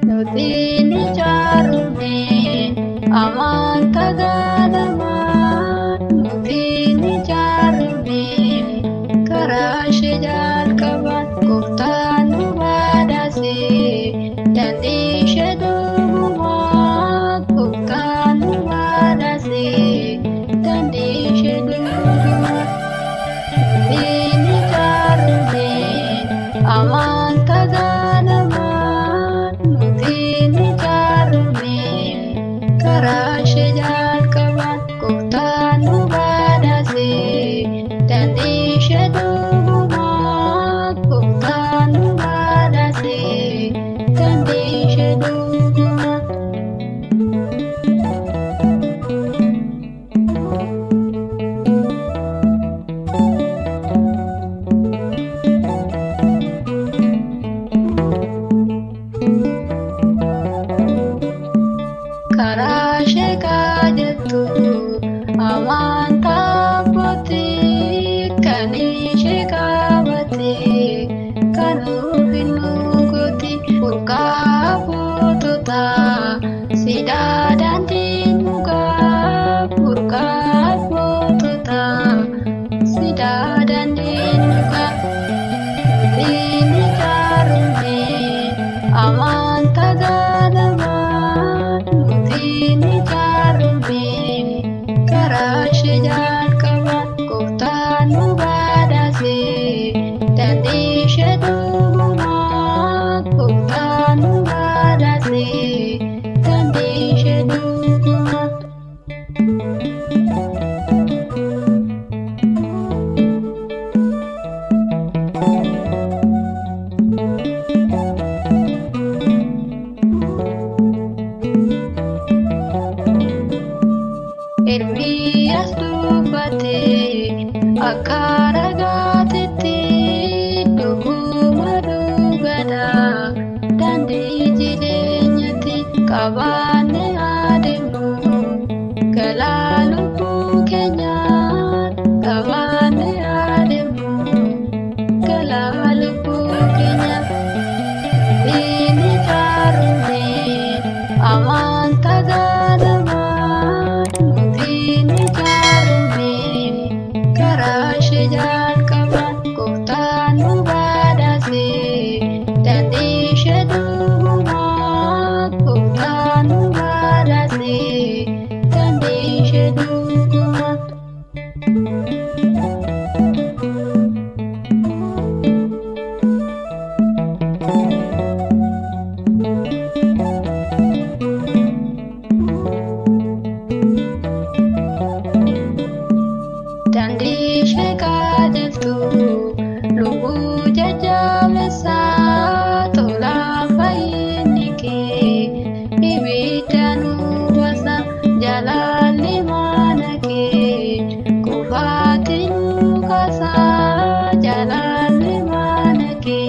Nutini charune amanta gadama Nutini charune karashe jalkaban kuftanu badase Dandishe duguma kuftanu badase Dandishe duguma Nutini charune amanta gadama Nutini charune karashe jalkaban kuftanu badase Dandishe duguma kuftanu badase Dandishe duguma karashe kajatu amanta poti kanishe kabate kanu binuguti urka pututa sidadan dinuga urka pututa sidadan dinuga Nutini charune amanta gadama Nutini charune karashe jalkaban kuftanu badase Dandishe duguma kuftanu badase Dandishe duguma Ermias dubate akara gatiti duguma dugada dandi jirenyati kabane ademu kalaluku kenya kabane ademu kalaluku kenya Nutini charune amanta gadama Nutini charune karashe jalkaban kuftanu badase Dandishe duguma kuftanu badase Dandishe duguma Dandishe kajatu lubu jajabesa tola fainike ibidanu wasa jalali manake kufatinu kasa jalali manake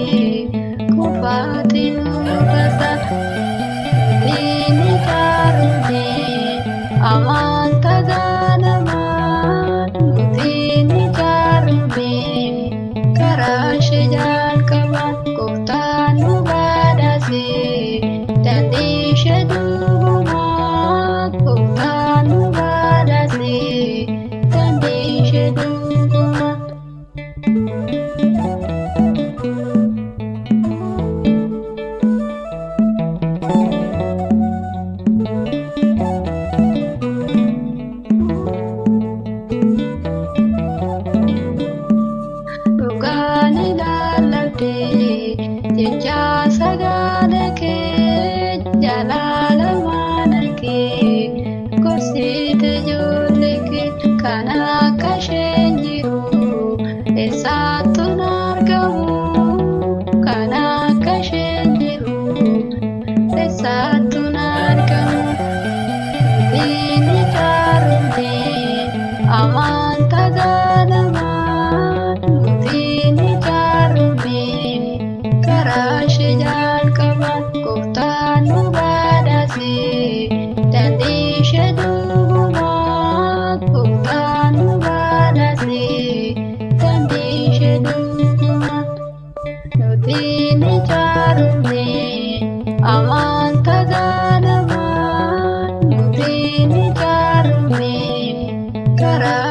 kufatinu kasa Nutini charune amanta gadama Nutini charune karashe jalkaban kuftanu badase Dandishe duguma kuftanu badase Dandishe duguma Dugani lalate jecha sagadake jalala manake kursite joleke kana kashenjiru esatun argamu kana kashenjiru esatun argamu amantaa ganamaa nutiin ijaarame karaa ishee jalqabaan gooftaan nu badhaase daandii ishee dhugumaa gooftaan nu badhaase daandii ishee dhugumaa nutiin ijaarame amantaa ganamaa nutiin ijaarame karaa